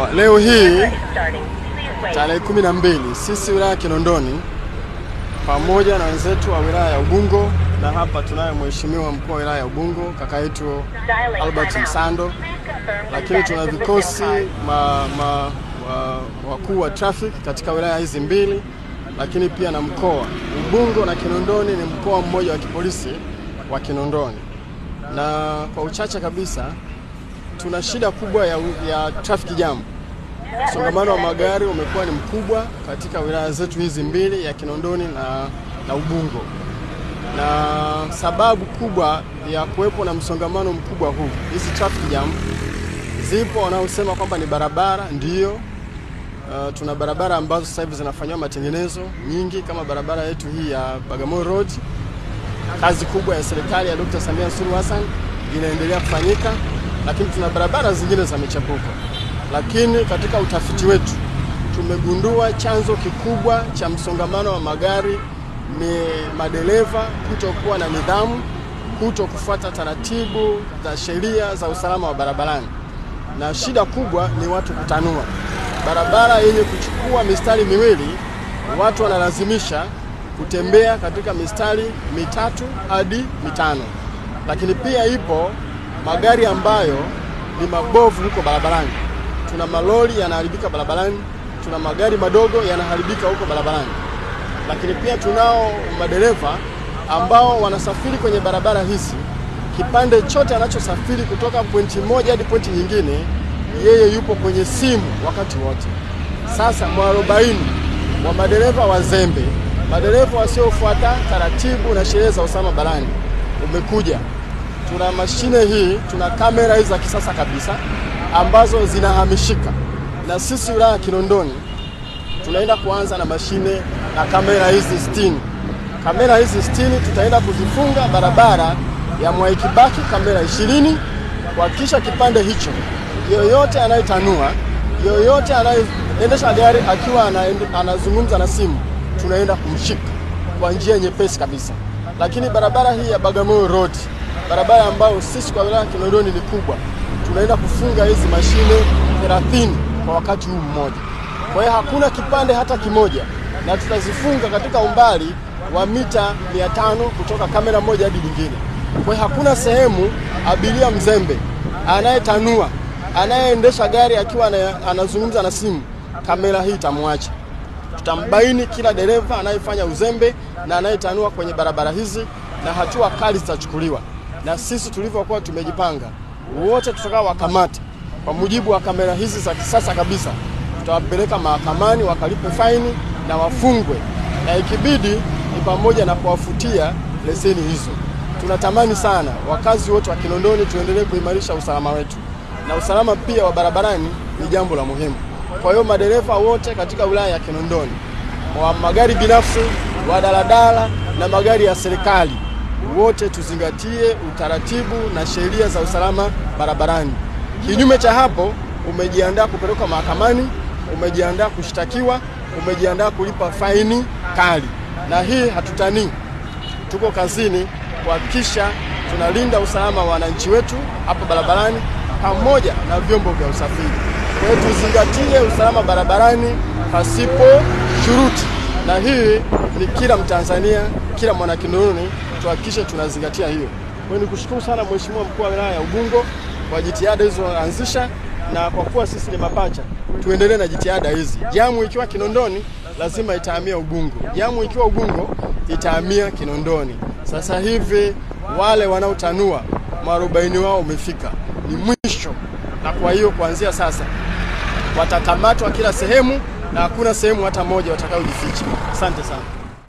Leo hii tarehe 12 sisi wilaya Kinondoni pamoja na wenzetu wa wilaya ya Ubungo, na hapa tunaye mheshimiwa mkuu wa wilaya ya Ubungo kaka yetu Albert Msando, lakini tuna vikosi wakuu wa traffic katika wilaya hizi mbili, lakini pia na mkoa. Ubungo na Kinondoni ni mkoa mmoja wa kipolisi wa Kinondoni, na kwa uchache kabisa tuna shida kubwa ya traffic jam. Msongamano wa magari umekuwa ni mkubwa katika wilaya zetu hizi mbili ya Kinondoni na Ubungo, na sababu kubwa ya kuwepo na msongamano mkubwa huu, hizi traffic jam zipo wanaosema kwamba ni barabara. Ndiyo, tuna barabara ambazo sasa hivi zinafanywa matengenezo nyingi, kama barabara yetu hii ya Bagamoyo Road. Kazi kubwa ya serikali ya Dr. Samia Suluhu Hassan inaendelea kufanyika, lakini tuna barabara zingine za michepuko. Lakini katika utafiti wetu tumegundua chanzo kikubwa cha msongamano wa magari ni madereva kutokuwa na nidhamu, kutokufuata taratibu za sheria za usalama wa barabarani, na shida kubwa ni watu kutanua. Barabara yenye kuchukua mistari miwili, watu wanalazimisha kutembea katika mistari mitatu hadi mitano. Lakini pia ipo magari ambayo ni mabovu huko barabarani. Tuna malori yanaharibika barabarani, tuna magari madogo yanaharibika huko barabarani. Lakini pia tunao madereva ambao wanasafiri kwenye barabara hizi, kipande chote anachosafiri kutoka pointi moja hadi pointi nyingine, yeye yupo kwenye simu wakati wote. Sasa mwarobaini wa madereva wazembe, madereva wasiofuata taratibu na sheria za usalama barabarani umekuja. Tuna mashine hii, tuna kamera hizi za kisasa kabisa ambazo zinahamishika, na sisi wilaya Kinondoni tunaenda kuanza na mashine na kamera hizi 60. Kamera hizi 60 tutaenda kuzifunga barabara ya Mwai Kibaki, kamera 20, kuhakikisha kipande hicho yoyote anayetanua, yoyote anayeendesha gari akiwa anazungumza na simu, tunaenda kumshika kwa njia nyepesi kabisa. Lakini barabara hii ya Bagamoyo Road, barabara ambayo sisi kwa wilaya Kinondoni ni kubwa, tunaenda kufunga hizi mashine 30 kwa wakati huu mmoja. Kwa hiyo hakuna kipande hata kimoja, na tutazifunga katika umbali wa mita 500 kutoka kamera moja hadi nyingine. Kwa hiyo hakuna sehemu abiria mzembe anayetanua, anayeendesha gari akiwa anazungumza na simu, kamera hii itamwacha. Tutambaini kila dereva anayefanya uzembe na anayetanua kwenye barabara hizi, na hatua kali zitachukuliwa. Na sisi tulivyokuwa tumejipanga, wote tutakao wakamata kwa mujibu wa kamera hizi za kisasa kabisa, tutawapeleka mahakamani wakalipe faini na wafungwe, na ikibidi ni pamoja na kuwafutia leseni hizo. Tunatamani sana wakazi wote wa Kinondoni tuendelee kuimarisha usalama wetu, na usalama pia wa barabarani ni jambo la muhimu. Kwa hiyo madereva wote katika wilaya ya Kinondoni, wa magari binafsi, wa daladala na magari ya serikali, wote tuzingatie utaratibu na sheria za usalama barabarani. Kinyume cha hapo, umejiandaa kupelekwa mahakamani, umejiandaa kushtakiwa, umejiandaa kulipa faini kali. Na hii hatutanii, tuko kazini kuhakikisha tunalinda usalama wa wananchi wetu hapa barabarani pamoja na vyombo vya usafiri. Kwa hiyo tuzingatie usalama barabarani pasipo shuruti, na hii ni kila Mtanzania, kila mwana Kinondoni tuhakikishe tunazingatia hiyo. Kwa hiyo nikushukuru sana mheshimiwa mkuu wa wilaya ya Ubungo kwa jitihada hizo anzisha, na kwa kuwa sisi ni mapacha, tuendelee na jitihada hizi. Jamu ikiwa Kinondoni lazima itahamia Ubungo, jamu ikiwa Ubungo itahamia Kinondoni. Sasa hivi wale wanaotanua mwarobaini wao umefika, ni mwisho, na kwa hiyo kuanzia sasa watakamatwa kila sehemu na hakuna sehemu hata moja watakayojificha. Asante sana.